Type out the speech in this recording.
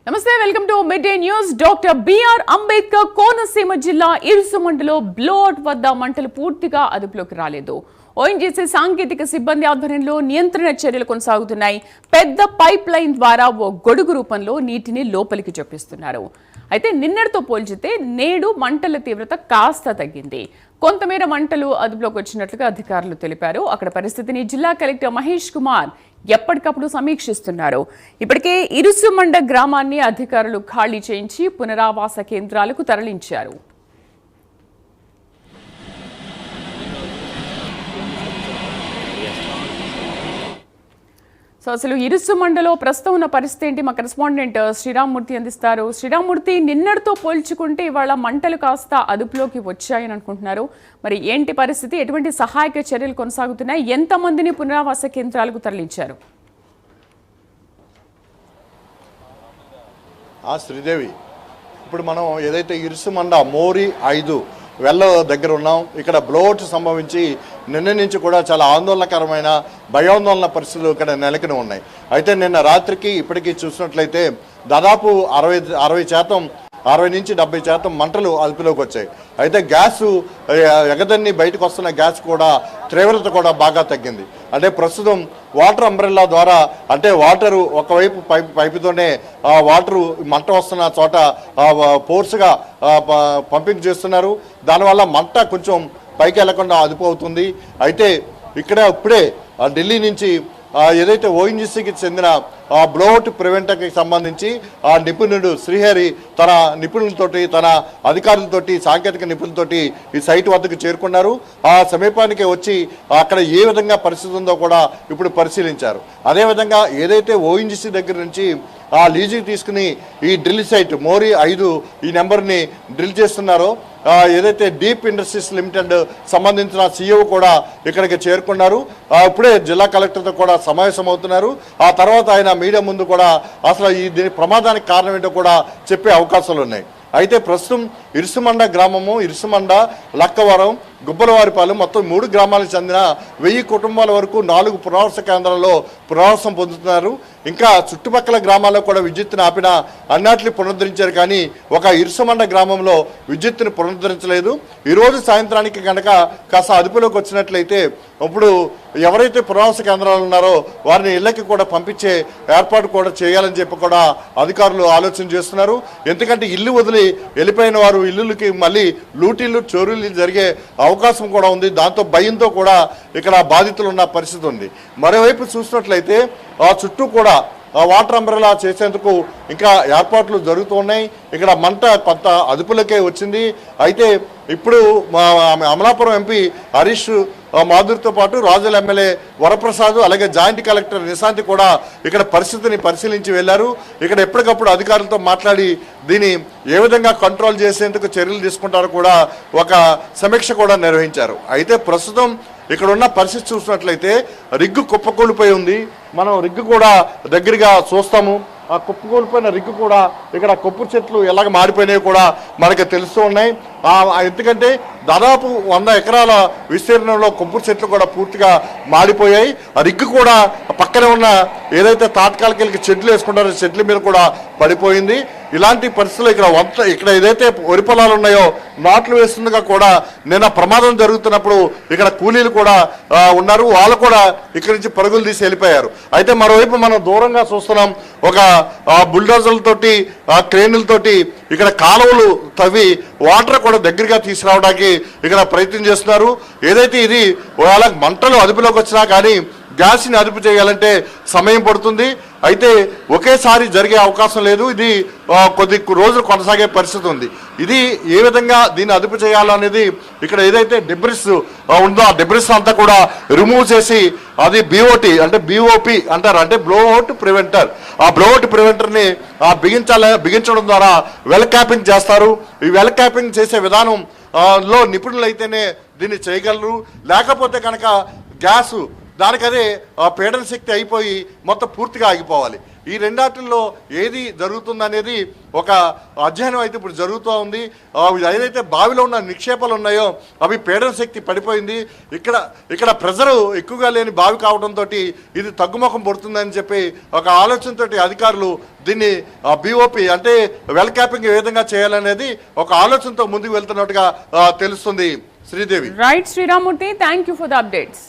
నమస్తే welcome to mid day news. Doctor BR Ambedkar Konaseema జిల్లా ఇరుసుమండలో బ్లోఅవుట్ వద్ద మంటలు పూర్తిగా అదుపులోకి రాలేదు. ఓఎన్జీసీ సాంకేతిక సిబ్బంది ఆధ్వర్యంలో నియంత్రణ చర్యలు కొనసాగుతున్నాయి. పెద్ద పైప్ లైన్ ద్వారా ఓ గొడుగు రూపంలో నీటిని లోపలికి చొప్పిస్తున్నారు. అయితే నిన్నటితో పోల్చితే నేడు మంటల తీవ్రత కాస్త తగ్గింది. కొంతమేర మంటలు అదుపులోకి వచ్చినట్లుగా అధికారులు తెలిపారు. అక్కడ పరిస్థితిని జిల్లా కలెక్టర్ మహేష్ కుమార్ ఎప్పటికప్పుడు సమీక్షిస్తున్నారు. ఇప్పటికే ఇరుసుమండ గ్రామాన్ని అధికారులు ఖాళీ చేయించి పునరావాస కేంద్రాలకు తరలించారు. సో అసలు ఇరుసుమండలో ప్రస్తుతం ఉన్న పరిస్థితి ఏంటి? మా కరెస్పాండెంట్ శ్రీరామ్మూర్తి అందిస్తారు. శ్రీరామ్మూర్తి, నిన్నటితో పోల్చుకుంటే ఇవాళ మంటలు కాస్త అదుపులోకి వచ్చాయని అనుకుంటున్నారు. మరి ఏంటి పరిస్థితి? ఎటువంటి సహాయక చర్యలు కొనసాగుతున్నాయి? ఎంతమందిని పునరావాస కేంద్రాలకు తరలించారు? శ్రీదేవి, ఇప్పుడు మనం ఏదైతే ఇరుసుమండ మోరి 5 వెల్ల దగ్గర ఉన్నాం. ఇక్కడ బ్లోఅవుట్ సంభవించి నిన్న నుంచి కూడా చాలా ఆందోళనకరమైన భయాందోళన పరిస్థితులు ఇక్కడ నెలకొని ఉన్నాయి. అయితే నిన్న రాత్రికి ఇప్పటికీ చూసినట్లయితే దాదాపు 60 నుంచి 70% మంటలు అదుపులోకి వచ్చాయి. అయితే గ్యాసు ఎగదన్ని బయటకు వస్తున్న గ్యాస్ కూడా తీవ్రత కూడా బాగా తగ్గింది. అంటే ప్రస్తుతం వాటర్ అంబ్రెల్లా ద్వారా, అంటే వాటరు ఒకవైపు పైపుతోనే వాటరు మంట వస్తున్న చోట ఫోర్స్గా పంపింగ్ చేస్తున్నారు. దానివల్ల మంట కొంచెం పైకి వెళ్లకుండా అదుపు అవుతుంది. అయితే ఇక్కడ ఇప్పుడే ఢిల్లీ నుంచి ఏదైతే ఓఎన్జీసీకి చెందిన బ్లోఅవుట్ ప్రివెంటర్కి సంబంధించి నిపుణుడు శ్రీహరి తన నిపుణులతోటి, తన అధికారులతోటి, సాంకేతిక నిపుణులతోటి ఈ సైట్ వద్దకు చేరుకున్నారు. ఆ సమీపానికి వచ్చి అక్కడ ఏ విధంగా పరిస్థితి ఉందో కూడా ఇప్పుడు పరిశీలించారు. అదేవిధంగా ఏదైతే ఓఎన్జీసీ దగ్గర నుంచి లీజుకి తీసుకుని ఈ డ్రిల్ సైట్ మోరీ 5 ఈ నెంబర్ని డ్రిల్ చేస్తున్నారో, ఏదైతే డీప్ ఇండస్ట్రీస్ లిమిటెడ్ సంబంధించిన CEO కూడా ఇక్కడికి చేరుకున్నారు. ఇప్పుడే జిల్లా కలెక్టర్తో కూడా సమావేశం అవుతున్నారు. ఆ తర్వాత ఆయన మీడియా ముందు కూడా అసలు దీని ప్రమాదానికి కారణం ఏంటో కూడా చెప్పే అవకాశాలు ఉన్నాయి. అయితే ప్రస్తుతం ఇరుసుమండ గ్రామము, ఇరుసుమండ, లక్కవరం, గుబ్బలవారిపాలెం మొత్తం 3 గ్రామాలకు చెందిన 1000 కుటుంబాల వరకు 4 పునరావాస కేంద్రాల్లో పునరావాసం పొందుతున్నారు. ఇంకా చుట్టుపక్కల గ్రామాల్లో కూడా విద్యుత్తును ఆపిన అన్నిటిని పునరుద్ధరించారు. కానీ ఒక ఇరుసుమండ గ్రామంలో విద్యుత్తును పునరుద్ధరించలేదు. ఈరోజు సాయంత్రానికి కనుక కాస్త అదుపులోకి వచ్చినట్లయితే ఇప్పుడు ఎవరైతే పునరావాస కేంద్రాలు ఉన్నారో వారిని ఇళ్లకి కూడా పంపించే ఏర్పాటు కూడా చేయాలని చెప్పి కూడా అధికారులు ఆలోచన చేస్తున్నారు. ఎందుకంటే ఇల్లు వదిలి వెళ్ళిపోయిన వారు ఇల్లులకి మళ్ళీ లూటీలు, చోరీలు జరిగే అవకాశం కూడా ఉంది. దాంతో భయంతో కూడా ఇక్కడ బాధితులు ఉన్న పరిస్థితి ఉంది. మరోవైపు చూసినట్లయితే చుట్టూ కూడా వాటర్ అంబ్రెలా చేసేందుకు ఇంకా ఏర్పాట్లు జరుగుతున్నాయి. ఇక్కడ మంట కొంత అదుపులోకే వచ్చింది. అయితే ఇప్పుడు అమలాపురం ఎంపీ హరీష్ మాధురితో పాటు రాజుల ఎమ్మెల్యే వరప్రసాద్, అలాగే జాయింట్ కలెక్టర్ నిశాంతి కూడా ఇక్కడ పరిస్థితిని పరిశీలించి వెళ్లారు. ఇక్కడ ఎప్పటికప్పుడు అధికారులతో మాట్లాడి దీన్ని ఏ విధంగా కంట్రోల్ చేసేందుకు చర్యలు తీసుకుంటారో కూడా ఒక సమీక్ష కూడా నిర్వహించారు. అయితే ప్రస్తుతం ఇక్కడ ఉన్న పరిస్థితి చూసినట్లయితే రిగ్గు కుప్పకూలిపోయి ఉంది. మనం రిగ్గు కూడా దగ్గరగా చూస్తాము. ఆ కుప్పకూలిపోయిన రిగ్గు కూడా ఇక్కడ కొబ్బరి చెట్లు ఎలాగ మారిపోయినాయి కూడా మనకి తెలుస్తూ ఉన్నాయి. ఎందుకంటే దాదాపు 100 ఎకరాల విస్తీర్ణంలో కొబ్బరి చెట్లు కూడా పూర్తిగా మాడిపోయాయి. ఆ రిగ్గు కూడా పక్కనే ఉన్న ఏదైతే తాత్కాలిక చెట్లు వేసుకుంటారో చెట్ల మీద కూడా పడిపోయింది. ఇలాంటి పరిస్థితులు ఇక్కడ ఏదైతే వరి పొలాలు ఉన్నాయో నాట్లు వేస్తుండగా కూడా నిన్న ప్రమాదం జరుగుతున్నప్పుడు ఇక్కడ కూలీలు కూడా ఉన్నారు. వాళ్ళు కూడా ఇక్కడి నుంచి పరుగులు తీసి వెళ్ళిపోయారు. అయితే మరోవైపు మనం దూరంగా చూస్తున్నాం, ఒక బుల్డోజర్లతోటి, క్రేన్లతోటి ఇక్కడ కాలువలు తవ్వి వాటర్ కూడా దగ్గరగా తీసుకురావడానికి ఇక్కడ ప్రయత్నం చేస్తున్నారు. ఏదైతే ఇది వాళ్ళ మంటలు అదుపులోకి వచ్చినా కానీ గ్యాస్ని అదుపు చేయాలంటే సమయం పడుతుంది. అయితే ఒకేసారి జరిగే అవకాశం లేదు. ఇది కొద్ది రోజులు కొనసాగే పరిస్థితి ఉంది. ఇది ఏ విధంగా దీన్ని అదుపు చేయాలనేది ఇక్కడ ఏదైతే డెబ్రిస్ ఉందో ఆ డెబ్రిస్ అంతా కూడా రిమూవ్ చేసి అది BOP అంటారు, అంటే బ్లోఅవుట్ ప్రివెంటర్. ఆ బ్లోఅవుట్ ప్రివెంటర్ని బిగించడం ద్వారా వెల్ క్యాపింగ్ చేస్తారు. ఈ వెల్ క్యాపింగ్ చేసే విధానం లో నిపుణులైతేనే దీన్ని చేయగలరు. లేకపోతే కనుక గ్యాసు దానికదే పీడన శక్తి అయిపోయి మొత్తం పూర్తిగా ఆగిపోవాలి. ఈ రెండాటిల్లో ఏది జరుగుతుందనేది ఒక అధ్యయనం అయితే ఇప్పుడు జరుగుతూ ఉంది. ఏదైతే బావిలో ఉన్న నిక్షేపాలు ఉన్నాయో అవి పీడన శక్తి పడిపోయింది. ఇక్కడ ప్రెజర్ ఎక్కువగా లేని బావి కావడంతో ఇది తగ్గుముఖం పడుతుందని చెప్పి ఒక ఆలోచనతో అధికారులు దీన్ని BOP అంటే వెల్ క్యాపింగ్ ఏ విధంగా చేయాలనేది ఒక ఆలోచనతో ముందుకు వెళ్తున్నట్టుగా తెలుస్తుంది. Sridevi. Right Sriramurthy, thank you for the updates.